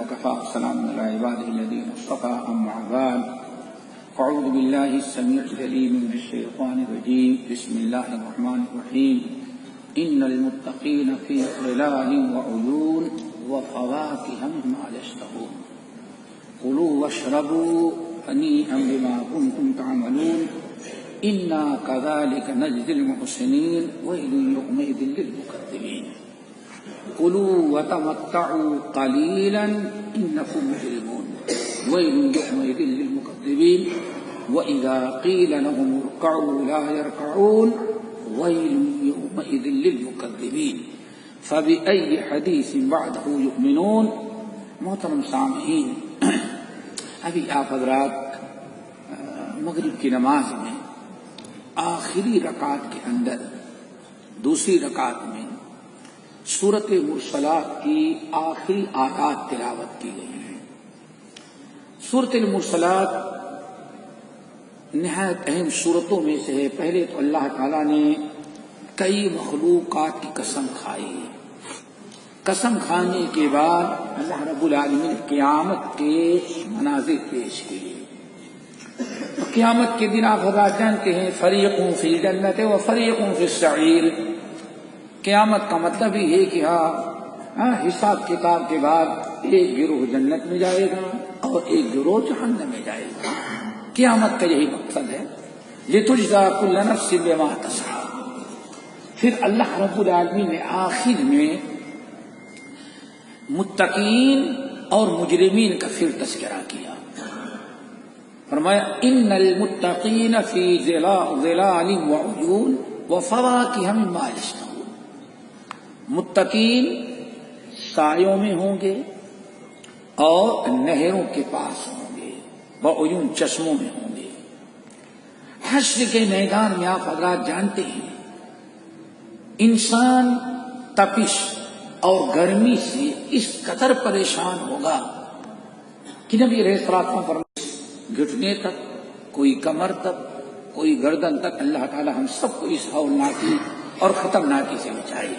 وكفى سلام على عباده الذين اصطفى أما بعد فأعوذ بالله السميع العليم من الشيطان الرجيم بسم الله الرحمن الرحيم إن المتقين في ظلال وعيون وفواكه مما يشتهون كلوا واشربوا هنيئا بما كنتم تعملون إنا كذلك نجزي المحسنين ويل يومئذ للمكذبين كلوا وتمتعوا قليلا إنكم مجرمون ويل يومئذ للمكذبين وإذا قيل لهم اركعوا لا يركعون ويل يومئذ للمكذبين فبأي حديث بعده يؤمنون. محترم سامعین، ابھی آپ حضرات مغرب کی نماز میں آخری رکعت کے اندر دوسری رکعت میں سورۃ المرسلات کی آخری آیات تلاوت کی گئی ہیں. سورۃ المرسلات نہایت اہم سورتوں میں سے ہے. پہلے تو اللہ تعالیٰ نے کئی مخلوقات کی قسم کھائی. قسم کھانے کے بعد اللہ رب العالمین قیامت کے مناظر پیش کیے. قیامت کے دن آپ حضرات جانتے ہیں فریق فی الجنت و فریق فی السعیر. قیامت کا مطلب ہی ہے کہ حساب کتاب کے بعد ایک گروہ جنت میں جائے گا اور ایک گروہ جہنم میں جائے گا. قیامت کا یہی مقصد ہے لتجزا کل نفس بما تسعی. پھر اللہ رب العالمین نے آخر میں متقین اور مجرمین کا پھر تذکرہ کیا. فرمایا ان المتقین فی ظلال وعیون وفواکہ مما یشتہون. متقین سایوں میں ہوں گے اور نہروں کے پاس ہوں گے، وعیون چشموں میں ہوں گے. حشر کے میدان میں آپ حضرات جانتے ہیں انسان تپش اور گرمی سے اس قدر پریشان ہوگا کہ نبی علیہ الصلوۃ والسلام گھٹنے تک، کوئی کمر تک، کوئی گردن تک اللہ تعالی ہم سب کو اس ہولناکی اور خطرناکی سے بچائے.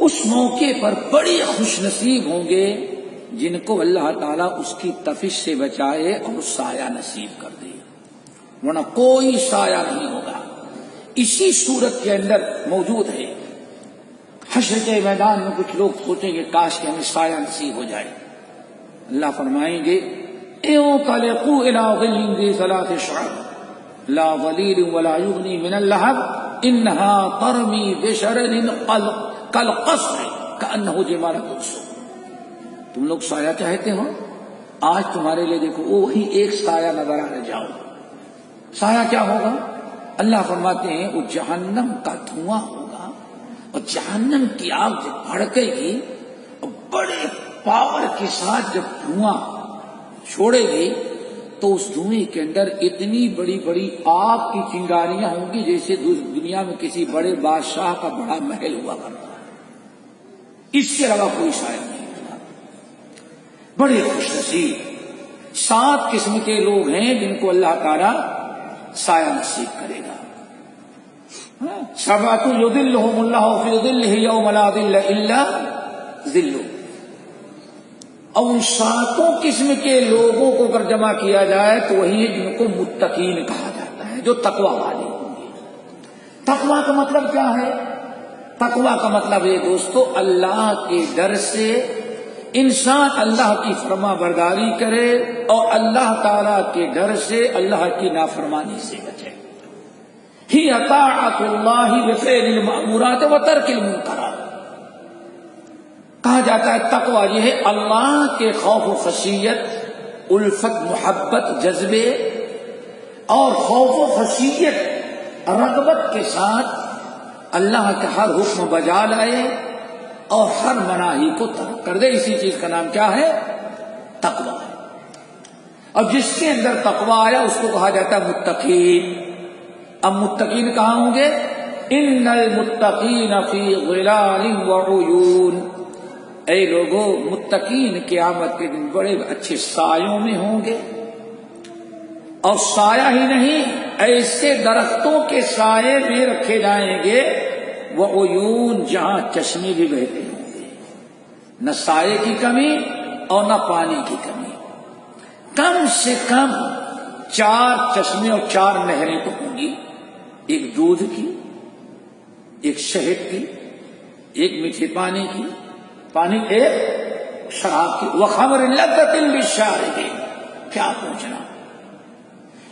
اس موقع پر بڑے خوش نصیب ہوں گے جن کو اللہ تعالیٰ اس کی تفش سے بچائے اور سایہ نصیب کر دے، ورنہ کوئی سایہ نہیں ہوگا. اسی صورت کے اندر موجود ہے. حشر کے میدان میں کچھ لوگ سوچیں گے کاش کہ ہمیں سایہ نصیب ہو جائے. اللہ فرمائیں گے انطلقوا الى ظل ذی ثلاث شعب لا ظلیل ولا یغنی من اللہب انہا ترمی بشرر کالقصر کأنہ جمالۃ صفر. تم لوگ سایہ چاہتے ہو، آج تمہارے لیے دیکھو وہی ایک سایہ نظر آنے جاؤ. سایہ کیا ہوگا؟ اللہ فرماتے ہیں وہ جہنم کا دھواں ہوگا، اور جہنم کی آگ جب بھڑکے گی اور بڑے پاور کے ساتھ جب دھواں چھوڑے گی تو اس دھوئیں کے اندر اتنی بڑی بڑی آگ کی چنگاریاں ہوں گی جیسے دنیا میں کسی بڑے بادشاہ کا بڑا محل ہوا کرتا ہے. اس کے علاوہ کوئی سایہ نہیں ہوگا. بڑے خوش نصیب 7 قسم کے لوگ ہیں جن کو اللہ تعالی سایہ نصیب کرے گا. سبعۃ یظلھم اللہ فی ظلہ یوم لا ظل الا ظلہ. اور ان 7 قسم کے لوگوں کو اگر جمع کیا جائے تو وہی ہے جن کو متقین کہا جاتا ہے، جو تقوی والے ہوں گے. تقوی کا مطلب کیا ہے؟ تقوی کا مطلب ہے دوستو اللہ کے ڈر سے انسان اللہ کی فرما برداری کرے اور اللہ تعالی کے ڈر سے اللہ کی نافرمانی سے بچے. ہی اطاعت اللہ بفعل المأمورات وترک المنکرات. کہا جاتا ہے تقوی یہ ہے اللہ کے خوف و خشیت، الفت، محبت، جذبے اور خوف و خشیت، رغبت کے ساتھ اللہ کا ہر حکم بجا لائے اور ہر مناہی کو ترک کر دے. اسی چیز کا نام کیا ہے؟ تقوی. اور جس کے اندر تقوی آیا اس کو کہا جاتا ہے متقین. اب متقین کہاں ہوں گے؟ ان المتقین فی ظلال وعیون. اے لوگوں، متقین قیامت کے دن بڑے اچھے سایوں میں ہوں گے. اور سایہ ہی نہیں، ایسے درختوں کے سائے میں رکھے جائیں گے وعیون جہاں چشمے بھی بہتے ہوں گے. نہ سائے کی کمی اور نہ پانی کی کمی. کم سے کم 4 چشمے اور 4 نہریں تو ہوں گی، ایک دودھ کی، ایک شہد کی، ایک میٹھے پانی کی، ایک شراب کی، وخمر لذت للشاربین. کیا پوچھنا،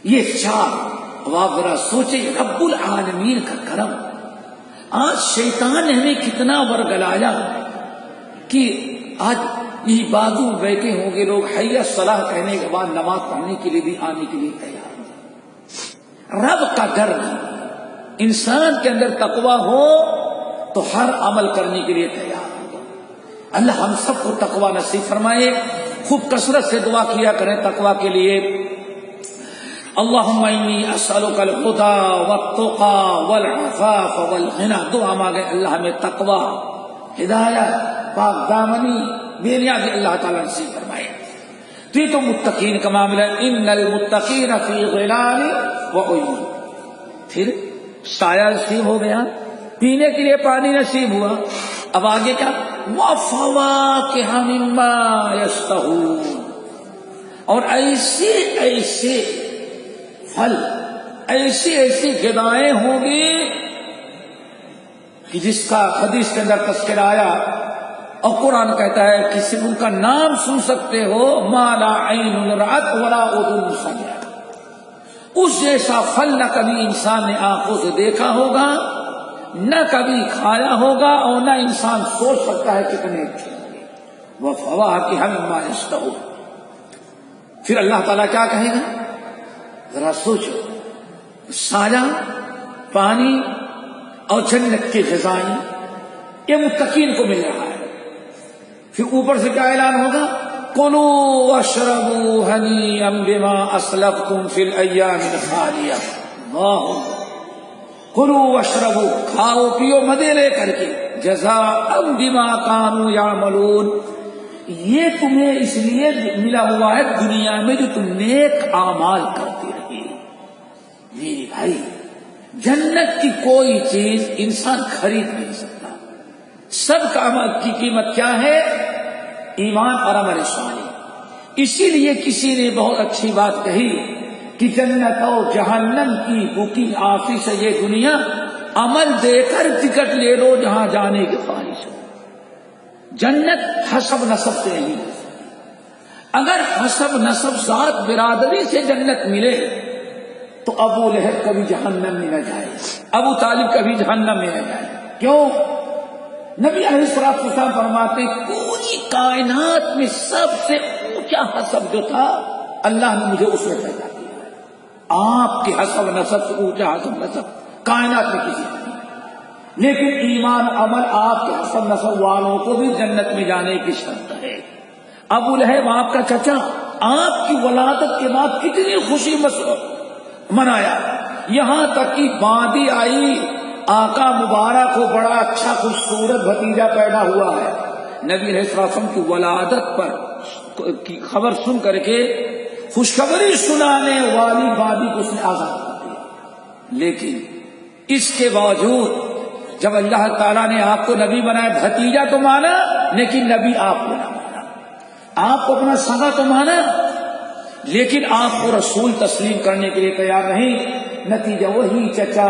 یہ 4. اب آپ ذرا سوچیں رب العالمین کا کرم. آج شیطان نے ہمیں کتنا ورگلایا کہ آج یہ بازو بیٹھے ہوں گے لوگ حی الصلاۃ کہنے کے بعد نماز پڑھنے کے لیے بھی آنے کے لیے تیار ہیں. رب کا ڈر نہیں، انسان کے اندر تقویٰ ہو تو ہر عمل کرنے کے لیے تیار ہوگا. اللہ ہم سب کو تقویٰ نصیب فرمائے. خوب کثرت سے دعا کیا کریں تقویٰ کے لیے. اللہم انی اسألک الہدی والتقی والعفاف والغنی. دعا مانگے اللہ ہمیں تقویٰ، ہدایت، پاک دامنی، بے نیازی اللہ تعالیٰ نصیب فرمائے. تو یہ تو متقین کا معاملہ ہے. ان المتقین فی ظلال وعیون. پھر سایہ نصیب ہو گیا، پینے کے لیے پانی نصیب ہوا. اب آگے کیا؟ وَفَوَاكِهَ مِمَّا يَشْتَهُونَ. اور ایسے ایسے پھل، ایسی ایسی غذائیں ہوں گی کہ جس کا حدیث کے اندر تذکرہ آیا اور قرآن کہتا ہے کسی ان کا نام سن سکتے ہو، مَا لَا عَيْنٌ رَأَتْ وَلَا أُذُنٌ سَمِعَتْ. اس جیسا پھل نہ کبھی انسان نے آنکھوں سے دیکھا ہوگا، نہ کبھی کھایا ہوگا، اور نہ انسان سوچ سکتا ہے کتنے اچھے ہوں گے. وَفَوَاكِهَ مِمَّا يَشْتَهُونَ. پھر اللہ تعالیٰ کیا کہے گا؟ ذرا سوچو. سایہ، پانی اور جنت کی غذائیں یہ متقین کو مل رہا ہے. پھر اوپر سے کیا اعلان ہوگا؟ کُلُوا وَاشْرَبُوا هَنِيئًا بِمَا أَسْلَفْتُمْ فِي الْأَيَّامِ الْخَالِيَةِ. واہ. کُلُوا وَاشْرَبُوا، کھاؤ پیو مزے لے کر کے، جزاء بما كانوا يعملون. یہ تمہیں اس لیے ملا ہوا ہے دنیا میں جو تم نیک اعمال کرتے رہے. میرے بھائی، جنت کی کوئی چیز انسان خرید نہیں سکتا. سب کا عمل کی قیمت کیا ہے؟ ایمان اور عمل صالح. اسی لیے کسی نے بہت اچھی بات کہی کہ جنت اور جہنم کی بکنگ آفس ہے یہ دنیا، عمل دے کر ٹکٹ لے لو جہاں جانے کی خواہش ہو. جنت حسب نسب سے نہیں. اگر حسب نسب ذات برادری سے جنت ملے تو ابو لہب کبھی جہنم میں نہ جائے، ابو طالب کبھی جہنم میں نہ جائے. کیوں؟ نبی علیہ الصلوۃ والسلام فرماتے پوری کائنات میں سب سے اونچا حسب جو تھا اللہ نے مجھے اس میں پیدا کیا. آپ کے حسب نسب سے اونچا حسب نسب کائنات میں کسی کا نہیں. لیکن ایمان عمل آپ کے حسب نسب والوں کو بھی جنت میں جانے کی شرط ہے. ابو لہب آپ کا چچا آپ کی ولادت کے بعد کتنی خوشی منایا، یہاں تک کہ باندی آئی، آقا مبارک کو بڑا اچھا خوبصورت بھتیجا پیدا ہوا ہے. نبی علیہ السلام کی ولادت پر کی خبر سن کر کے خوشخبری سنانے والی وادی کو اس نے آزاد کر دیا. لیکن اس کے باوجود جب اللہ تعالیٰ نے آپ کو نبی بنایا، بھتیجا تو مانا لیکن نبی آپ کو نہ مانا. آپ کو اپنا سگا تو مانا لیکن آپ کو رسول تسلیم کرنے کے لیے تیار نہیں. نتیجہ وہی چچا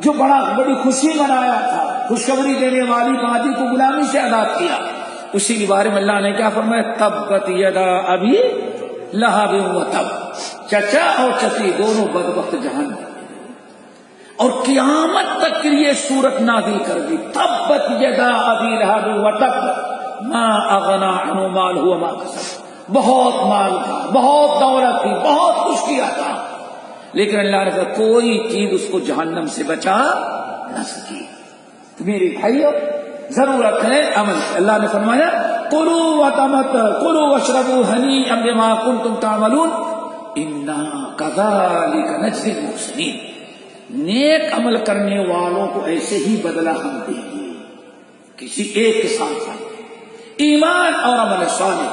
جو بڑی خوشی منایا تھا، خوشخبری دینے والی وادی کو غلامی سے آزاد کیا، اسی کے بارے میں اللہ نے کیا فرمایا؟ تبت یدا ابی لہب وتب. چچا اور چچی دونوں بدبخت جہنم. اور قیامت تک کے لیے سورت نازل کر دی. تبت یدا ابی لہب وتب ما اغنی عنہ مالہ وما کسب. بہت مال تھا، بہت دولت تھی، بہت کچھ کیا تھا، لیکن اللہ نے کہا کوئی چیز اس کو جہنم سے بچا نہ سکی. تو میرے بھائیو ضرورت ہے عمل. اللہ نے فرمایا کلوا واشربوا ہنیئا بما کنتم تعملون انا کذالک نجزی المحسنین. نیک عمل کرنے والوں کو ایسے ہی بدلہ ہم دیں گے. کسی ایک کے ساتھ ایمان اور عمل صالح.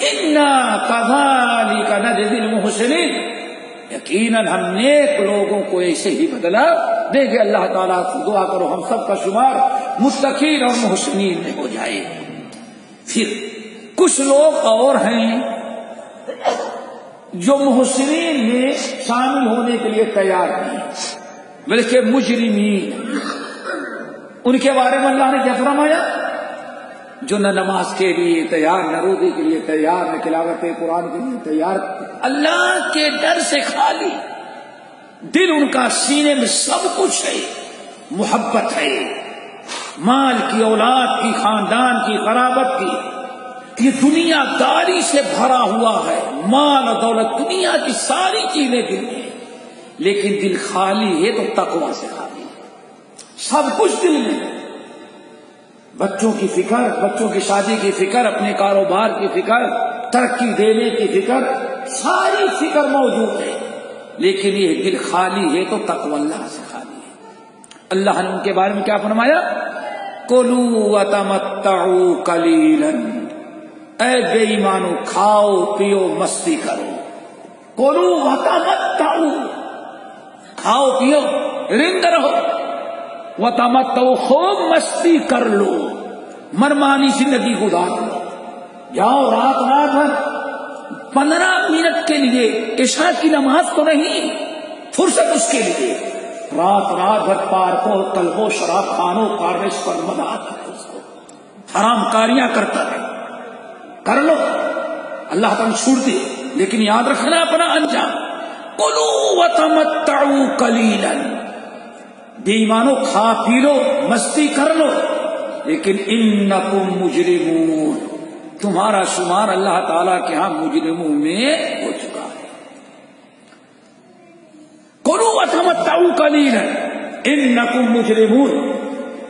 انا کذالک نجزی المحسنین. یقیناً ہم نیک لوگوں کو ایسے ہی بدلہ دیں گے. اللہ تعالیٰ سے دعا کرو ہم سب کا شمار متقین اور محسنین میں ہو جائے. پھر کچھ لوگ اور ہیں جو محسنین میں شامل ہونے کے لیے تیار نہیں، بلکہ مجرمین. ان کے بارے میں اللہ نے کیا فرمایا؟ جو نہ نماز کے لیے تیار، نہ روزے کے لیے تیار، نہ تلاوت قرآن کے لیے تیار، اللہ کے ڈر سے خالی، دل ان کا سینے میں سب کچھ ہے، محبت ہے، مال کی، اولاد کی، خاندان کی، قرابت کی، یہ دنیا داری سے بھرا ہوا ہے، مال و دولت، دنیا کی ساری چیزیں دل میں، لیکن دل خالی ہے تو تقوی سے خالی ہے. سب کچھ دل میں ہے، بچوں کی فکر، بچوں کی شادی کی فکر، اپنے کاروبار کی فکر، ترقی دینے کی فکر، ساری فکر موجود ہے، لیکن یہ دل خالی ہے تو تقوی اللہ سے خالی ہے. اللہ نے ان کے بارے میں کیا فرمایا؟ کلوا وتمتعوا قلیلا، اے بے ایمانو کھاؤ پیو مستی کرو. کلوا وتمتعوا، کھاؤ پیو رند رہو، وتمتعوا خوب مستی کر لو، مرمانی زندگی گزار لو. جاؤ رات بھر 15 منٹ کے لیے، عشاء کی نماز تو نہیں، فرصت اس کے لیے، رات بھر پارکوں، کلبوں، شراب خانوں، کارنش پر مزہ آتا ہے، اس کو حرام کاریاں کرتا ہے، کر لو، اللہ تعالیٰ چھوڑ دے، لیکن یاد رکھنا اپنا انجام. کلوا وتمتعوا قلیلا، بے ایمانو کھا پی لو، مستی کر لو، لیکن انکم مجرمون، تمہارا شمار اللہ تعالیٰ کے ہاں مجرموں میں ہو چکا ہے. کلوا وتمتعوا قلیلا انکم مجرمون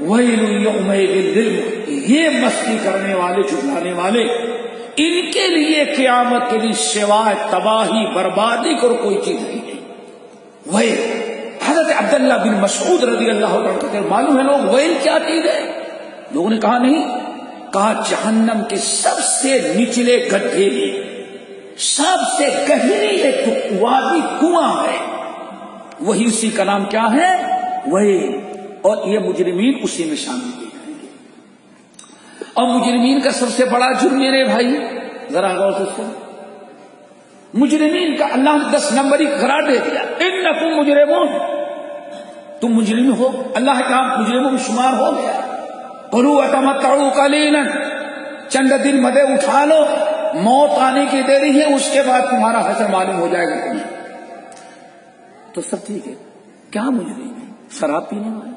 ویل یومئذ للمکذبین، یہ مستی کرنے والے، جھٹلانے والے، ان کے لیے قیامت کے لیے سوائے تباہی بربادی کو کوئی چیز نہیں ہے. ویل، حضرت عبداللہ بن مسعود رضی اللہ عنہ کہتے ہیں، معلوم ہے لوگ ویل کیا چیز ہے؟ لوگوں نے کہا نہیں، کہا جہنم کے سب سے نچلے گڈھے میں، سب سے گہری ایک وادی، کنواں ہے، وہی اسی کا نام کیا ہے؟ ویل. اور یہ مجرمین اسی میں شامل کیے جائیں گے. اور مجرمین کا سب سے بڑا جرم میرے بھائی ذرا غور سے سن، مجرمین کا اللہ نے 10 نمبری قرار دے دیا، انکم مجرمون، تم مجرم ہو، اللہ کا مجرموں میں شمار ہو گیا. کلوا وتمتعوا قلیلا، چند دن مزے اٹھا لو، موت آنے کی دیری ہے، اس کے بعد تمہارا حشر معلوم ہو جائے گا تمہیں. تو سب ٹھیک ہے، کیا مجرم ہے؟ شراب پینے والا،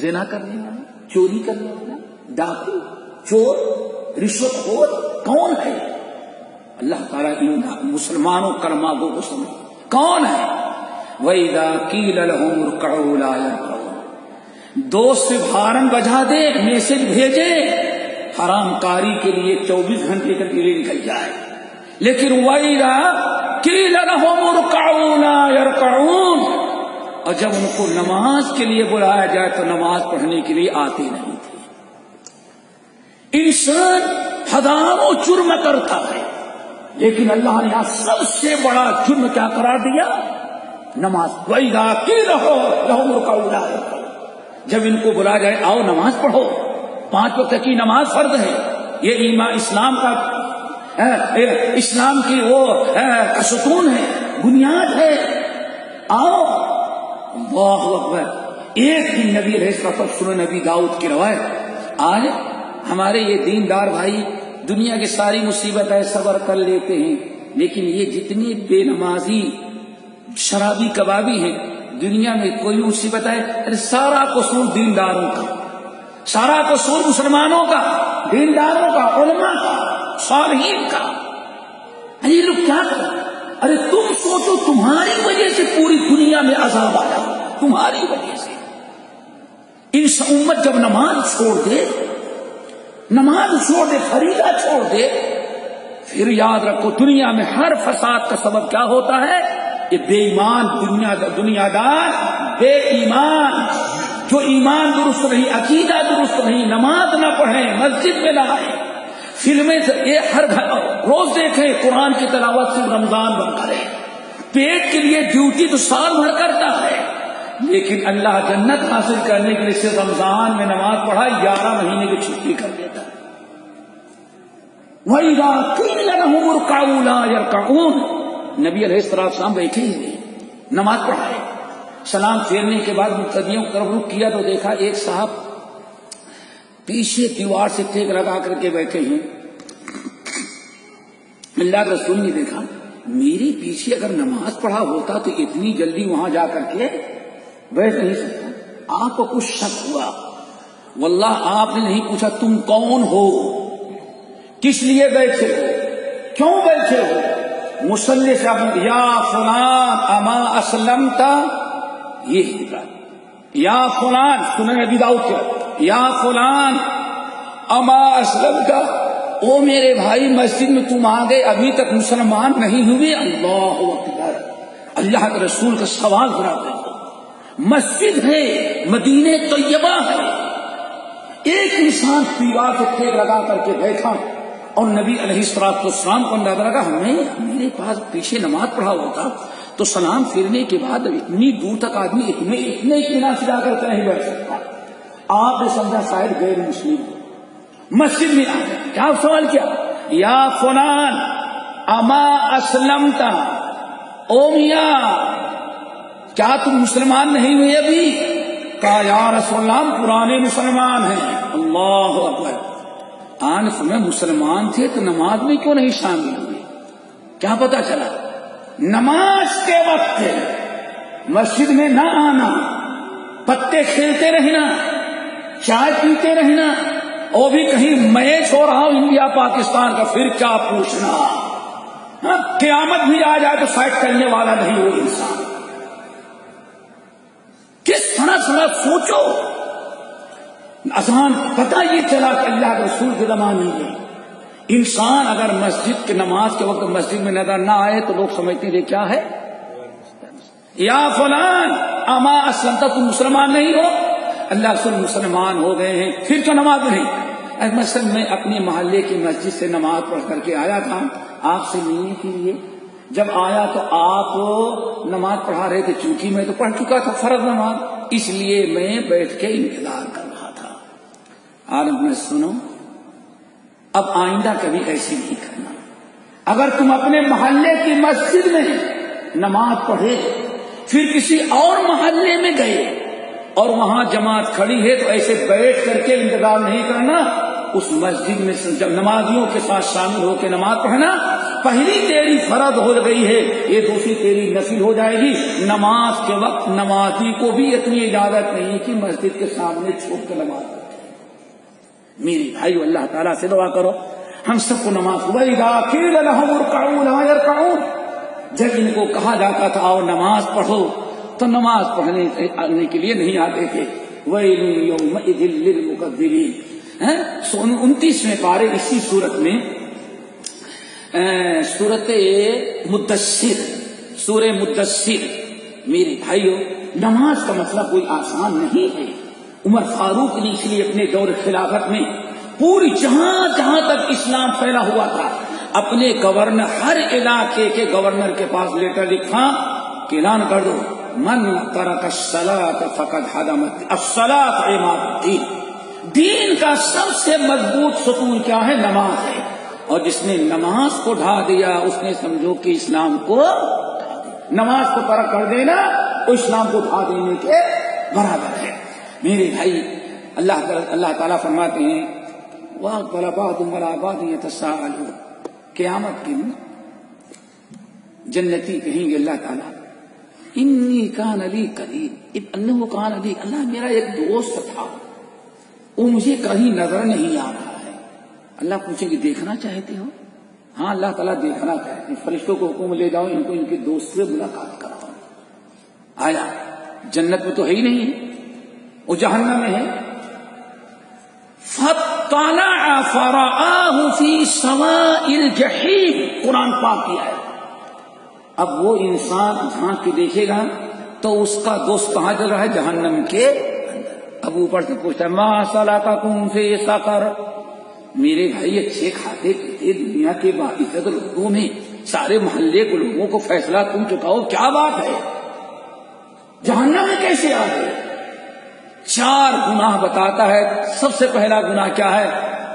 زنا کرنے والا، چوری کرنے والا، ڈاکو، چور، رشوت خور، کون ہے؟ اللہ تعالیٰ ان مسلمانوں کرماگوں کو سمجھ کون ہے. وَإِذَا قِيلَ لَهُمُ ارْكَعُوا لَا يَرْكَعُونَ، دوست سے ہارن بجا دے، میسج بھیجے، حرام کاری کے لیے 24 گھنٹے کا ڈیلے نکل جائے، لیکن وَإِذَا قِيلَ لَهُمُ ارْكَعُوا لَا يَرْكَعُونَ، اور جب ان کو نماز کے لیے بلایا جائے تو نماز پڑھنے کے لیے آتے نہیں تھے. انسان ہزاروں جرم کرتا ہے، لیکن اللہ نے سب سے بڑا جرم کیا قرار دیا؟ نماز. وَإِذَا قِيلَ لَهُمُ ارْكَعُوا لَا يَرْكَعُونَ، جب ان کو بلایا جائے آؤ نماز پڑھو، 5 وقت کی نماز فرض ہے، یہ ایمان اسلام کا، اسلام کی وہ ستون ہے، بنیاد ہے، آؤ. اللہ اکبر. ایک دن نبی علیہ الصلوۃ والسلام، نبی داؤد کی روایت، آج ہمارے یہ دیندار بھائی دنیا کی ساری مصیبتیں صبر کر لیتے ہیں، لیکن یہ جتنی بے نمازی، شرابی، کبابی ہیں دنیا میں، کوئی مصیبت ہے ارے سارا قصور دینداروں کا، سارا قصور مسلمانوں کا، دینداروں کا، علماء کا، صالحین کا. یہ لوگ کیا کریں؟ ارے تم سوچو، تمہاری وجہ سے پوری دنیا میں عذاب آیا، تمہاری وجہ سے. اس امت جب نماز چھوڑ دے، نماز چھوڑ دے، فریضہ چھوڑ دے، پھر یاد رکھو دنیا میں ہر فساد کا سبب کیا ہوتا ہے؟ یہ بے ایمان دنیا دار، بے ایمان، جو ایمان درست نہیں، عقیدہ درست نہیں، نماز نہ پڑھیں، مسجد میں نہ آئیں، فلمیں یہ ہر روز دیکھیں، قرآن کی تلاوت سے رمضان بن کرے، پیٹ کے لیے ڈیوٹی تو سال بھر کرتا ہے، لیکن اللہ جنت حاصل کرنے کے لیے صرف رمضان میں نماز پڑھا 11 مہینے کی چھٹی کر دیتا ہے. وَإِذَا قِيلَ لَهُمُ ارْكَعُوا لَا يَرْكَعُونَ. نبی علیہ السلام بیٹھے ہی نہیں، نماز پڑھائے، سلام پھیرنے کے بعد مقتدیوں کی طرف رخ کیا تو دیکھا ایک صاحب پیچھے دیوار سے ٹیک لگا کر کے بیٹھے ہیں. اللہ کے رسول نے دیکھا میرے پیچھے اگر نماز پڑھا ہوتا تو اتنی جلدی وہاں جا کر کے بیٹھ نہیں سکتا. آپ کو کچھ شک ہوا، واللہ آپ نے نہیں پوچھا تم کون ہو، کس لیے بیٹھے ہو، کیوں بیٹھے ہو. مصلی سے آپ نے یا فلان اما اسلمتا، یہ یا فلان سنن ابی داؤد کے، یا فلان اما اسلمتا، او میرے بھائی مسجد میں تم آ گئے ابھی تک مسلمان نہیں ہوئے. اللہ اکبر. اللہ کے رسول کا سوال ذرا دیکھو، مسجد ہے، مدینہ طیبہ ہے، ایک انسان دیوار سے ٹھیک لگا کر کے بیٹھا اور نبی علیہ السلام کو اندازہ لگا میرے پاس پیچھے نماز پڑھا ہوتا تو سلام پھیرنے کے بعد اتنی دور تک آدمی اتنے اطمینان سے جا کر نہیں بیٹھ سکتا. آپ نے سمجھا شاید غیر مسلم مسجد میں آئے، کیا سوال کیا یا فلان اما اسلمتا، او میاں کیا تم مسلمان نہیں ہوئے ابھی؟ کہا یا رسول اللہ پرانے مسلمان ہیں. اللہ اکبر. آن میں مسلمان تھے تو نماز میں کیوں نہیں شامل ہوئے؟ کیا پتا چلا نماز کے وقت مسجد میں نہ آنا، پتے کھیلتے رہنا، چائے پیتے رہنا، اور بھی کہیں میچ ہو رہا ہو انڈیا پاکستان کا پھر کیا پوچھنا. قیامت بھی آ جائے تو فائٹ کرنے والا نہیں وہ انسان. کس طرح سوچو. آسان پتہ یہ چلا کہ اللہ کے رسول کے زمانے میں انسان اگر مسجد کے نماز کے وقت مسجد میں نظر نہ آئے تو لوگ سمجھتے ہیں کیا ہے، یا فلان اما اسلمتا، تم مسلمان نہیں ہو. اللہ رسول مسلمان ہو گئے ہیں پھر تو نماز نہیں. مثلا میں اپنے محلے کی مسجد سے نماز پڑھ کر کے آیا تھا آپ سے ملنے کے لیے. جب آیا تو آپ نماز پڑھا رہے تھے، چونکہ میں تو پڑھ چکا تھا فرض نماز، اس لیے میں بیٹھ کے انتظار کر رہا تھا. آج میں سنو، اب آئندہ کبھی ایسے نہیں کرنا. اگر تم اپنے محلے کی مسجد میں نماز پڑھے پھر کسی اور محلے میں گئے اور وہاں جماعت کھڑی ہے تو ایسے بیٹھ کر کے انتظار نہیں کرنا. اس مسجد میں جب نمازیوں کے ساتھ شامل ہو کے نماز پڑھنا، پہلی تیری فرض ہو گئی ہے، یہ دوسری تیری نفل ہو جائے گی. نماز کے وقت نمازی کو بھی اتنی اجازت نہیں کہ مسجد کے سامنے چھوٹ کر نماز پڑھے. میری بھائیو اللہ تعالیٰ سے دعا کرو ہم سب کو نماز. وَإِذَا قِيلَ لَهُمُ ارْكَعُوا لَا يَرْكَعُونَ. جب ان کو کہا جاتا تھا آؤ نماز پڑھو تو نماز پڑھنے کے لیے نہیں آتے تھے. وَيْلٌ يَوْمَئِذٍ لِّلْمُكَذِّبِينَ. 29ویں پارے اسی صورت میں سورت مدثر، سورہ مدثر. میرے بھائیو نماز کا مسئلہ کوئی آسان نہیں ہے. عمر فاروق نے اس لیے اپنے دور خلافت میں پوری جہاں جہاں تک اسلام پھیلا ہوا تھا اپنے گورنر، ہر علاقے کے گورنر کے پاس لیٹر لکھا کہ اعلان کر دو من ترک الصلاۃ فقد هدمت الصلاۃ عماد الدین. دین کا سب سے مضبوط ستون کیا ہے؟ نماز ہے. اور جس نے نماز کو ڈھا دیا اس نے سمجھو کہ اسلام کو نماز کو ترک کر دینا وہ اسلام کو ڈھا دینے کے برابر ہے. میرے بھائی اللہ تعالیٰ فرماتے ہیں وَأَقْبَلَ بَعْضُهُمْ عَلَىٰ بَعْضٍ يَتَسَاءَلُونَ. قیامت کے دن جنتی کہیں گے اللہ تعالیٰ انی کان لی قرین انہ کان لی، اللہ میرا ایک دوست تھا وہ مجھے کہیں نظر نہیں آ رہا ہے. اللہ پوچھیں گے دیکھنا چاہتے ہو؟ ہاں اللہ تعالیٰ دیکھنا چاہتے ہیں. فرشتوں کو حکم لے جاؤ ان کو ان کے دوست سے ملاقات کراؤ. آیا جنت میں تو ہے ہی نہیں ہے، وہ جہنم میں ہے. فَاطَّلَعَ فَرَآهُ فِي سَوَاءِ الْجَحِيمِ. قرآن پاک کی ہے. اب وہ انسان جھانک کے دیکھے گا تو اس کا دوست کہاں چل رہا ہے؟ جہنم کے اندر. اب اوپر سے پوچھتا ہے مَا سَلَكَكُمْ فِي سَقَرَ. میرے بھائی اچھے کھاتے پیتے دنیا کے باعزت لوگوں میں سارے محلے کے لوگوں کو فیصلہ تم چکاؤ، کیا بات ہے؟ جہنم میں کیسے آ گئے؟ 4 گناہ بتاتا ہے. سب سے پہلا گناہ کیا ہے؟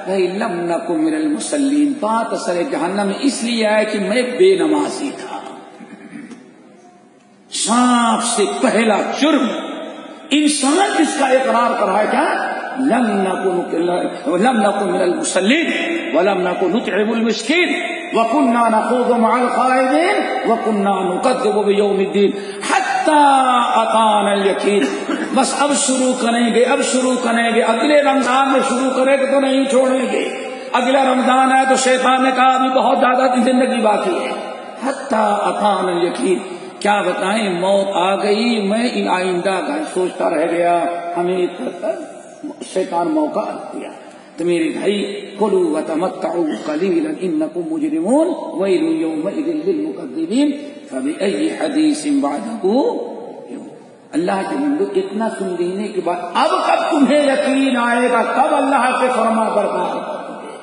لم نکن من المصلین، بات اثر جہنم میں اس لیے ہے کہ میں بے نمازی تھا۔ سانپ سے پہلا جرم انسان جس کا اقرار کر رہا ہے کیا؟ لم نکن من المصلین ولم نکن نطعم المسکین وَكُنَّا نَخُوضُ مَعَ الْخَائِضِينَ وَكُنَّا نُكَذِّبُ بِيَوْمِ الدِّينِ حَتَّىٰ أَتَانَا الْيَقِينُ۔ بس اب شروع کریں گے، اب شروع کریں گے، اگلے رمضان میں شروع کریں گے تو نہیں چھوڑیں گے۔ اگلا رمضان ہے تو شیطان نے کہا ابھی بہت زیادہ زندگی باقی ہے۔ حَتَّىٰ أَتَانَا الْيَقِينُ، کیا بتائیں، موت آ گئی، میں ان آئندہ کا سوچتا رہ گیا، ہمیں شیطان موقع دیا۔ تو میرے بھائی کلوا وتمتعوا قلیلا انکم مجرمون ویل یومئذ للمکذبین فبأی حدیث بعدہ۔ اللہ کے بندو، اتنا سن لینے کے بعد اب کب تمہیں یقین آئے گا، کب اللہ کے فرما بردار کرو گے؟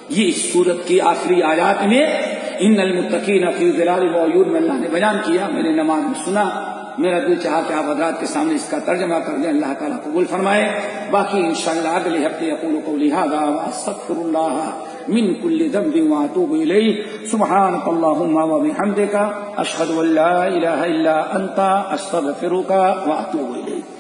یہ اس سورت کی آخری آیات میں ان المتقین فی ظلال وعیون میں اللہ نے بیان کیا۔ میں نے نماز میں سنا، میرا دل چاہا کہ آپ حضرات کے سامنے اس کا ترجمہ کر دیں، اللہ تعالیٰ قبول فرمائے۔ باقی انشاءاللہ اگلے ہفتے اقول قولی ھذا واستغفر اللہ من کل ذنب واتوب الیہ۔ سبحانک اللہم وبحمدک اشہد ان لا الہ الا انت استغفرک واتوب الیک۔